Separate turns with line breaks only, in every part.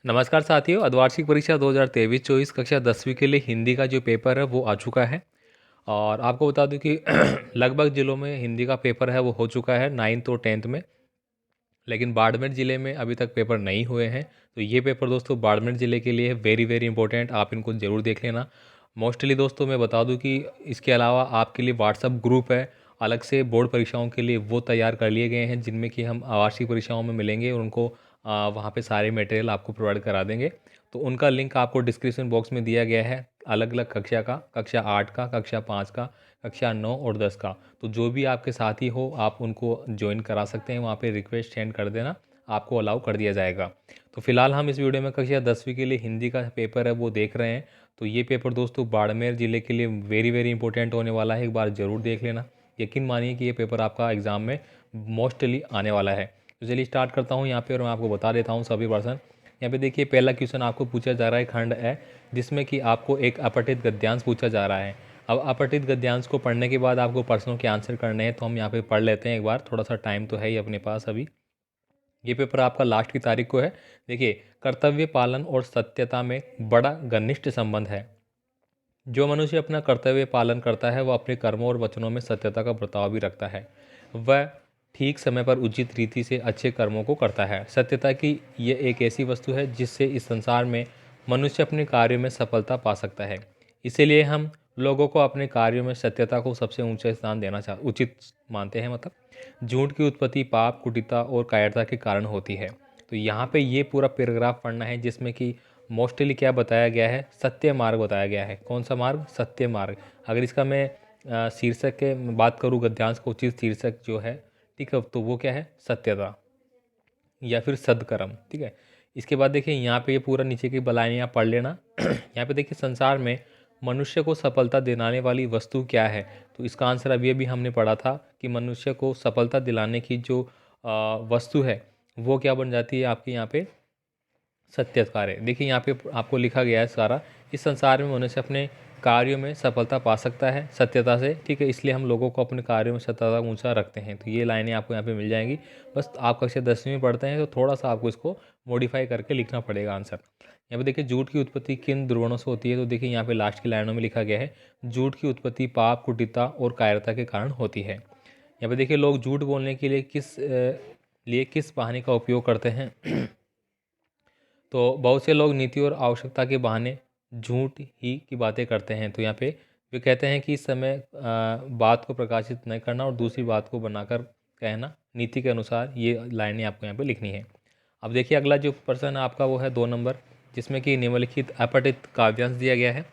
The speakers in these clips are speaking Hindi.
नमस्कार साथियों, अर्धवार्षिक परीक्षा 2023-24 कक्षा 10वीं के लिए हिंदी का जो पेपर है वो आ चुका है। और आपको बता दूं कि लगभग ज़िलों में हिंदी का पेपर है वो हो चुका है 9th और 10th में। लेकिन बाड़मेर ज़िले में अभी तक पेपर नहीं हुए हैं। तो ये पेपर दोस्तों बाड़मेर ज़िले के लिए वेरी वेरी इंपॉर्टेंट, आप इनको ज़रूर देख लेना। मोस्टली दोस्तों मैं बता दूं कि इसके अलावा आपके लिए व्हाट्सअप ग्रुप है अलग से बोर्ड परीक्षाओं के लिए, वो तैयार कर लिए गए हैं, जिनमें कि हम वार्षिक परीक्षाओं में मिलेंगे और उनको वहाँ पे सारे मटेरियल आपको प्रोवाइड करा देंगे। तो उनका लिंक आपको डिस्क्रिप्शन बॉक्स में दिया गया है। अलग अलग कक्षा का, कक्षा 8 का, कक्षा 5 का, कक्षा 9 और 10 का। तो जो भी आपके साथी हो आप उनको ज्वाइन करा सकते हैं, वहाँ पे रिक्वेस्ट सेंड कर देना, आपको अलाउ कर दिया जाएगा। तो फिलहाल हम इस वीडियो में कक्षा 10वीं के लिए हिंदी का पेपर है वो देख रहे हैं। तो ये पेपर दोस्तों बाड़मेर ज़िले के लिए वेरी वेरी इंपॉर्टेंट होने वाला है, एक बार ज़रूर देख लेना। यकीन मानिए कि ये पेपर आपका एग्ज़ाम में मोस्टली आने वाला है। तो चलिए स्टार्ट करता हूँ यहाँ पे और मैं आपको बता देता हूँ सभी पर्सन। यहाँ पे देखिए पहला क्वेश्चन आपको पूछा जा रहा है खंड है, जिसमें कि आपको एक अपठित गद्यांश पूछा जा रहा है। अब अपठित गद्यांश को पढ़ने के बाद आपको प्रश्नों के आंसर करने हैं, तो हम यहाँ पे पढ़ लेते हैं एक बार, थोड़ा सा टाइम तो है ही अपने पास अभी। ये पेपर आपका लास्ट की तारीख को है। देखिए, कर्तव्य पालन और सत्यता में बड़ा घनिष्ठ संबंध है। जो मनुष्य अपना कर्तव्य पालन करता है वह अपने कर्मों और वचनों में सत्यता का बर्ताव भी रखता है। वह ठीक समय पर उचित रीति से अच्छे कर्मों को करता है। सत्यता की ये एक ऐसी वस्तु है जिससे इस संसार में मनुष्य अपने कार्यों में सफलता पा सकता है। इसीलिए हम लोगों को अपने कार्यों में सत्यता को सबसे ऊंचा स्थान देना उचित मानते हैं। मतलब झूठ की उत्पत्ति पाप, कुटिलता और कायरता के कारण होती है। तो यहाँ पे ये पूरा पैराग्राफ पढ़ना है, जिसमें कि मोस्टली क्या बताया गया है, सत्य मार्ग बताया गया है। कौन सा मार्ग? सत्य मार्ग। अगर इसका मैं शीर्षक के बात करूँ, गद्यांश का उचित शीर्षक जो है, ठीक है, तो वो क्या है? सत्यता या फिर सदकर्म। ठीक है। इसके बाद देखिए यहाँ पे ये पूरा नीचे की लाइनें आप पढ़ लेना। यहाँ पे देखिए संसार में मनुष्य को सफलता दिलाने वाली वस्तु क्या है? तो इसका आंसर अभी अभी हमने पढ़ा था कि मनुष्य को सफलता दिलाने की जो वस्तु है वो क्या बन जाती है आपके यहाँ पे? सत्य कार्य। देखिए यहाँ पे आपको लिखा गया है सारा, इस संसार में मनुष्य अपने कार्यों में सफलता पा सकता है सत्यता से। ठीक है, इसलिए हम लोगों को अपने कार्यों में सत्यता ऊंचा रखते हैं। तो ये लाइनें आपको यहाँ पे मिल जाएंगी। बस आप कक्षा 10वीं में पढ़ते हैं तो थोड़ा सा आपको इसको मॉडिफाई करके लिखना पड़ेगा आंसर। यहाँ पे देखिए झूठ की उत्पत्ति किन ध्रुवणों से होती है? तो देखिए यहाँ पे लास्ट की लाइनों में लिखा गया है, झूठ की उत्पत्ति पाप, कुटिलता और कायरता के कारण होती है। यहाँ पे देखिए लोग झूठ बोलने के लिए किस बहाने का उपयोग करते हैं? तो बहुत से लोग नीति और आवश्यकता के बहाने झूठ ही की बातें करते हैं। तो यहाँ पे वे कहते हैं कि इस समय बात को प्रकाशित न करना और दूसरी बात को बनाकर कहना नीति के अनुसार, ये लाइनें आपको यहाँ पे लिखनी है। अब देखिए अगला जो प्रश्न है आपका वो है 2 नंबर, जिसमें कि निम्नलिखित अपठित काव्यांश दिया गया है।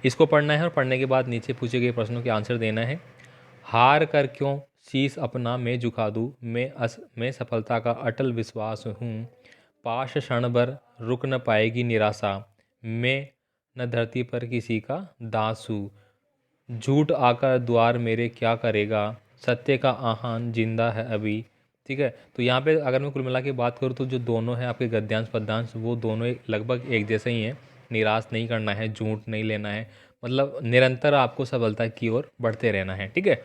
इसको पढ़ना है और पढ़ने के बाद नीचे पूछे गए प्रश्नों के आंसर देना है। हार कर क्यों शीश अपना मैं झुका दूँ, मैं सफलता का अटल विश्वास हूँ। पाश क्षण भर रुक न पाएगी निराशा, मैं न धरती पर किसी का दास हूँ। झूठ आकर द्वार मेरे क्या करेगा, सत्य का आह्वान जिंदा है अभी। ठीक है, तो यहाँ पे अगर मैं कुल मिला के बात करूँ तो जो दोनों हैं आपके गद्यांश पद्यांश, वो दोनों लगभग एक जैसे ही हैं। निराश नहीं करना है, झूठ नहीं लेना है, मतलब निरंतर आपको सफलता की ओर बढ़ते रहना है। ठीक है।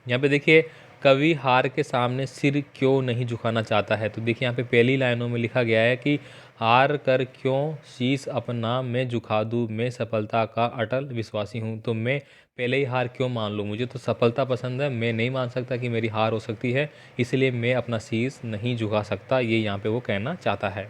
यहाँ पे देखिए कवि हार के सामने सिर क्यों नहीं झुकाना चाहता है? तो देखिए यहाँ पे पहली लाइनों में लिखा गया है कि हार कर क्यों शीश अपना मैं झुका दूँ, मैं सफलता का अटल विश्वासी हूँ। तो मैं पहले ही हार क्यों मान लूँ? मुझे तो सफलता पसंद है, मैं नहीं मान सकता कि मेरी हार हो सकती है, इसलिए मैं अपना शीश नहीं झुका सकता, ये यहाँ पे वो कहना चाहता है।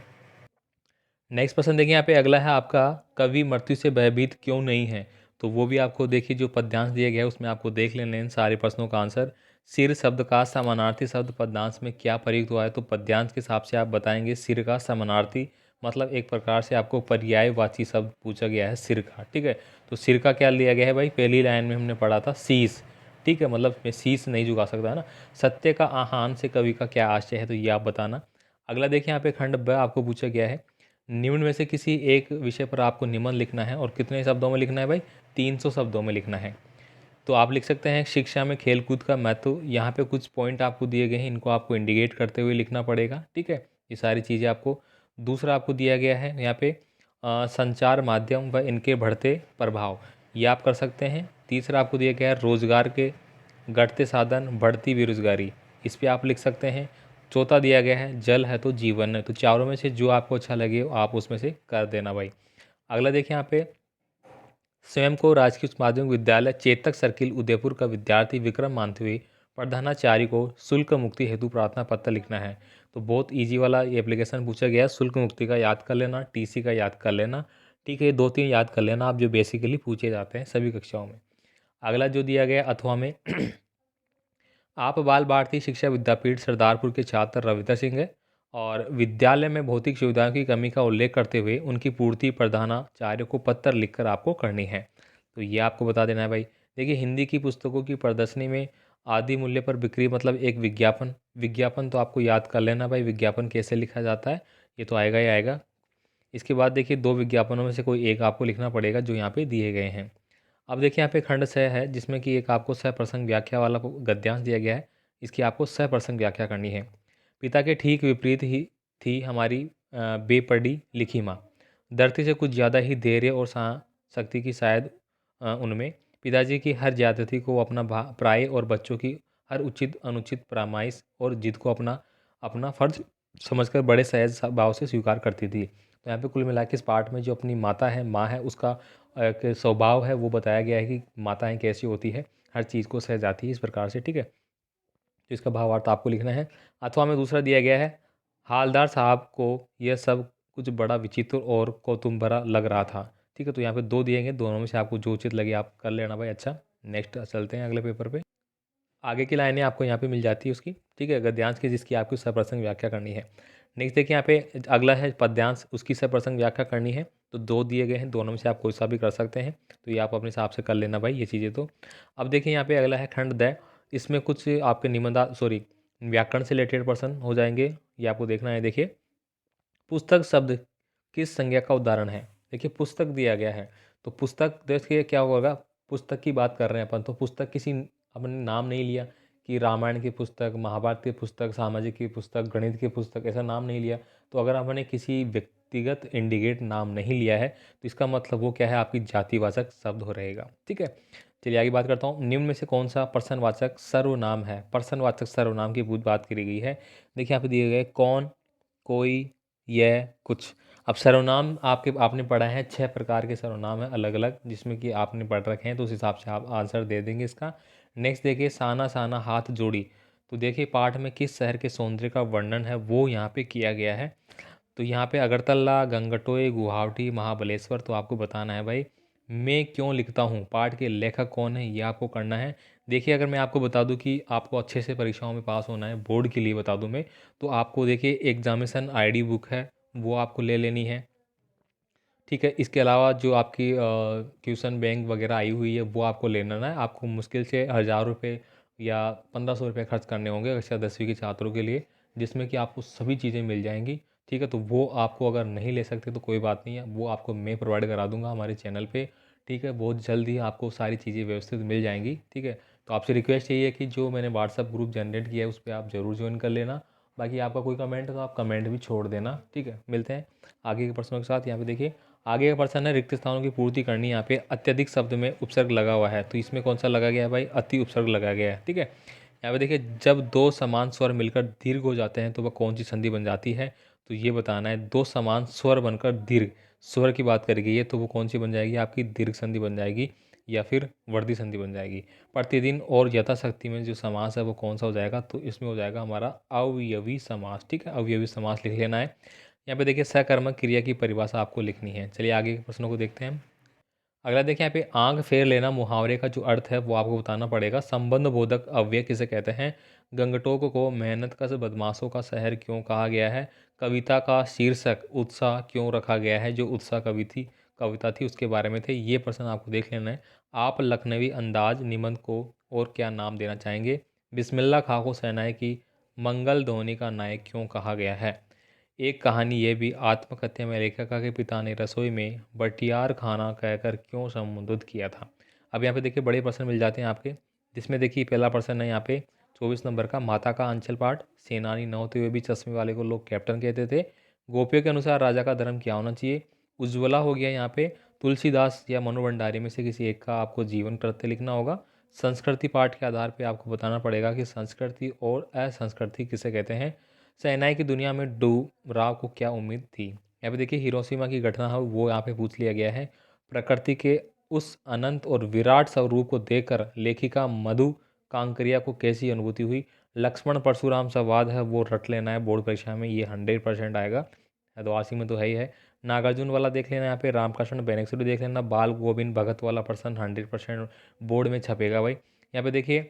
नेक्स्ट प्रश्न देखिए यहाँ पे अगला है आपका, कवि मृत्यु से भयभीत क्यों नहीं है? तो वो भी आपको देखिए जो पद्यांश दिया गया है उसमें आपको देख लेने इन सारे प्रश्नों का आंसर। सिर शब्द का समानार्थी शब्द पद्यांश में क्या प्रयुक्त हुआ है? तो पद्यांश के हिसाब से आप बताएंगे सिर का समानार्थी, मतलब एक प्रकार से आपको पर्यायवाची शब्द पूछा गया है सिर का। ठीक है, तो सिर का क्या लिया गया है भाई? पहली लाइन में हमने पढ़ा था शीश। ठीक है, मतलब मैं शीश नहीं झुका सकता है ना। सत्य का आह्वान से कवि का क्या आशय है? तो ये आप बताना। अगला देखिए यहाँ पे खंड ब आपको पूछा गया है, निम्न में से किसी एक विषय पर आपको निबंध लिखना है और कितने शब्दों में लिखना है भाई? 300 शब्दों में लिखना है। तो आप लिख सकते हैं शिक्षा में खेलकूद का महत्व। यहाँ पे कुछ पॉइंट आपको दिए गए हैं, इनको आपको इंडिकेट करते हुए लिखना पड़ेगा। ठीक है, ये सारी चीज़ें आपको। दूसरा आपको दिया गया है यहाँ पे संचार माध्यम व इनके बढ़ते प्रभाव, ये आप कर सकते हैं। तीसरा आपको दिया गया है रोजगार के घटते साधन बढ़ती बेरोजगारी, इस पर आप लिख सकते हैं। चौथा दिया गया है जल है तो जीवन है। तो चारों में से जो आपको अच्छा लगे आप उसमें से कर देना भाई। अगला देखिए यहाँ पे, स्वयं को राजकीय उच्च माध्यमिक विद्यालय चेतक सर्किल उदयपुर का विद्यार्थी विक्रम मानते हुए प्रधानाचार्य को शुल्क मुक्ति हेतु प्रार्थना पत्र लिखना है। तो बहुत इजी वाला ये एप्लीकेशन पूछा गया है। शुल्क मुक्ति का याद कर लेना, टीसी का याद कर लेना, ठीक है, ये 2-3 याद कर लेना आप, जो बेसिकली पूछे जाते हैं सभी कक्षाओं में। अगला जो दिया गया अथवा में आप बाल भारती शिक्षा विद्यापीठ सरदारपुर के छात्र रविंदर सिंह है और विद्यालय में भौतिक सुविधाओं की कमी का उल्लेख करते हुए उनकी पूर्ति प्रधानाचार्य को पत्र लिखकर आपको करनी है। तो ये आपको बता देना है भाई। देखिए, हिंदी की पुस्तकों की प्रदर्शनी में आदि मूल्य पर बिक्री मतलब एक विज्ञापन। विज्ञापन तो आपको याद कर लेना भाई, विज्ञापन कैसे लिखा जाता है ये तो आएगा ही आएगा। इसके बाद देखिए 2 विज्ञापनों में से कोई एक आपको लिखना पड़ेगा जो यहाँ पे दिए गए हैं। अब देखिए यहाँ पे खंड 6 है जिसमें कि एक आपको सह-प्रसंग व्याख्या वाला गद्यांश दिया गया है। इसकी आपको सह-प्रसंग व्याख्या करनी है। पिता के ठीक विपरीत ही थी हमारी बेपड़ी लिखी माँ। धरती से कुछ ज़्यादा ही धैर्य और शक्ति की शायद उनमें। पिताजी की हर ज़्यादती को अपना प्राय और बच्चों की हर उचित अनुचित फरमाइश और जिद को अपना अपना फ़र्ज समझकर बड़े सहज भाव से स्वीकार करती थी। तो यहाँ पे कुल मिला के इस पार्ट में जो अपनी माता है, माँ है, उसका एक स्वभाव है वो बताया गया है कि माताएं कैसी होती है, हर चीज़ को सह जाती है इस प्रकार से, ठीक है। तो इसका भावार्थ आपको लिखना है। अथवा में दूसरा दिया गया है, हालदार साहब को यह सब कुछ बड़ा विचित्र और कौतुक भरा लग रहा था, ठीक है। तो यहाँ पे 2 दिए गए, दोनों में से आपको जो उचित लगे आप कर लेना भाई। अच्छा, नेक्स्ट चलते हैं अगले पेपर पे। आगे की लाइनें आपको यहाँ पे मिल जाती है उसकी, ठीक है, गद्यांश की जिसकी आपको सप्रसंग व्याख्या करनी है। नेक्स्ट देखिए यहाँ पे अगला है पद्यांश, उसकी सप्रसंग व्याख्या करनी है। तो 2 दिए गए हैं, दोनों में से आप कोई सा भी कर सकते हैं। तो ये आप अपने हिसाब से कर लेना भाई ये चीज़ें। तो अब देखिए यहाँ पे अगला है खंड द, इसमें कुछ आपके निबंधा सॉरी व्याकरण से रिलेटेड प्रश्न हो जाएंगे, ये आपको देखना है। देखिए, पुस्तक शब्द किस संज्ञा का उदाहरण है। देखिए पुस्तक दिया गया है, तो पुस्तक देखिए क्या होगा, पुस्तक की बात कर रहे हैं अपन, तो पुस्तक किसी अपन ने नाम नहीं लिया कि रामायण की पुस्तक, महाभारत की पुस्तक, सामाजिक की पुस्तक, गणित की पुस्तक, ऐसा नाम नहीं लिया। तो अगर आपने किसी व्यक्तिगत इंडिकेट नाम नहीं लिया है तो इसका मतलब वो क्या है, आपकी जातिवाचक शब्द हो रहेगा, ठीक है। चलिए आगे बात करता हूँ। निम्न में से कौन सा प्रश्नवाचक सर्वनाम है। प्रश्नवाचक सर्वनाम की बात करी गई है। देखिए यहाँ पे दिए गए कौन, कोई, यह, कुछ। अब सर्वनाम आपने पढ़ा है 6 प्रकार के सर्वनाम हैं अलग अलग, जिसमें कि आपने पढ़ रखे हैं, तो उस हिसाब से आप आंसर दे देंगे इसका। नेक्स्ट देखिए, साना साना हाथ जोड़ी। तो देखिए पाठ में किस शहर के सौंदर्य का वर्णन है वो यहाँ पे किया गया है। तो यहाँ पे अगरतला, गंगटोई, गुवाहाटी, महाबलेश्वर। तो आपको बताना है भाई मैं क्यों लिखता हूँ, पाठ के लेखक कौन है, ये आपको करना है। देखिए अगर मैं आपको बता दूं कि आपको अच्छे से परीक्षाओं में पास होना है, बोर्ड के लिए बता दूं मैं, तो आपको देखिए एग्जामिनेशन आईडी बुक है वो आपको ले लेनी है, ठीक है। इसके अलावा जो आपकी ट्यूशन बैंक वगैरह आई हुई है वो आपको लेना है। आपको मुश्किल से 1000 रुपये या 1500 रुपये खर्च करने होंगे कक्षा 10वीं के छात्रों के लिए, जिसमें कि आपको सभी चीज़ें मिल जाएंगी, ठीक है। तो वो आपको अगर नहीं ले सकते तो कोई बात नहीं है, वो आपको मैं प्रोवाइड करा दूंगा हमारे चैनल पे, ठीक है। बहुत जल्द ही आपको सारी चीज़ें व्यवस्थित मिल जाएंगी, ठीक है। तो आपसे रिक्वेस्ट यही है कि जो मैंने व्हाट्सअप ग्रुप जनरेट किया है उस पर आप ज़रूर ज्वाइन कर लेना। बाकी आपका कोई कमेंट है तो आप कमेंट भी छोड़ देना, ठीक है। मिलते हैं आगे के प्रश्नों के साथ। यहाँ पे देखिए आगे का प्रश्न है, रिक्त स्थानों की पूर्ति करनी। यहाँ पे अत्यधिक शब्द में उपसर्ग लगा हुआ है, तो इसमें कौन सा लगा गया है भाई, अति उपसर्ग लगा गया है, ठीक है। यहाँ पे देखिए जब 2 समान स्वर मिलकर दीर्घ हो जाते हैं तो वह कौन सी संधि बन जाती है। तो ये बताना है, 2 समान स्वर बनकर दीर्घ स्वर की बात करी गई है तो वो कौन सी बन जाएगी, आपकी दीर्घ संधि बन जाएगी या फिर वर्धी संधि बन जाएगी। प्रतिदिन और यथाशक्ति में जो समास है वो कौन सा हो जाएगा, तो इसमें हो जाएगा हमारा अवयवी समास, ठीक है। अवयवी समास लिख लेना है। यहाँ पे देखिए सकर्मक क्रिया की परिभाषा आपको लिखनी है। चलिए आगे के प्रश्नों को देखते हैं। अगला देखिए यहाँ पे आंख फेर लेना मुहावरे का जो अर्थ है वो आपको बताना पड़ेगा। संबंध बोधक अव्यय किसे कहते हैं। गंगटोक को मेहनत कश बदमाशों का शहर क्यों कहा गया है। कविता का शीर्षक उत्साह क्यों रखा गया है, जो उत्साह कविता थी उसके बारे में थे। ये प्रश्न आपको देख लेना है। आप लखनवी अंदाज निबंध को और क्या नाम देना चाहेंगे। बिस्मिल्लाह खां को सेनाई की मंगल ध्वनि का नायक क्यों कहा गया है। एक कहानी ये भी आत्मकथ्य में लेखिका के पिता ने रसोई में बटियार खाना कहकर क्यों संबोधित किया था। अब यहाँ पे देखिए बड़े प्रश्न मिल जाते हैं आपके, जिसमें देखिए पहला प्रश्न है यहाँ पे 24 नंबर का, माता का अंचल पाठ। सेनानी न होते हुए भी चश्मे वाले को लोग कैप्टन कहते थे। गोपियों के अनुसार राजा का धर्म क्या होना चाहिए। उज्ज्वला हो गया यहाँ पे। तुलसीदास या मनु भंडारी में से किसी एक का आपको जीवन कृत्य लिखना होगा। संस्कृति पाठ के आधार पर आपको बताना पड़ेगा कि संस्कृति और असंस्कृति किसे कहते हैं। शहनाई की दुनिया में डूबराव को क्या उम्मीद थी। यहाँ पे देखिए हिरोशिमा की घटना है वो यहाँ पे पूछ लिया गया है। प्रकृति के उस अनंत और विराट स्वरूप को देखकर लेखिका मधु कांकरिया को कैसी अनुभूति हुई। लक्ष्मण परशुराम संवाद है वो रट लेना है बोर्ड परीक्षा में, ये 100% आएगा। तो आशी में तो है ही है। नागार्जुन वाला देख लेना, यहाँ पे रामकृष्ण बेनेक्सुरी देख लेना, बाल गोविंद भगत वाला पर्सन 100% बोर्ड में छपेगा भाई। यहाँ पे देखिए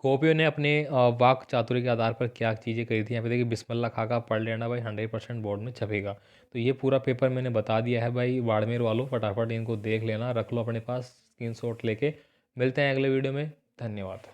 गोपियों ने अपने वाक चातुर्य के आधार पर क्या चीज़ें करी थी। यहाँ पे देखिए बिस्मिल्लाह खा का पढ़ लेना भाई, 100% बोर्ड में छपेगा। तो ये पूरा पेपर मैंने बता दिया है भाई, बाड़मेर वालों फटाफट इनको देख लेना, रख लो अपने पास स्क्रीनशॉट लेके। मिलते हैं अगले वीडियो में, धन्यवाद।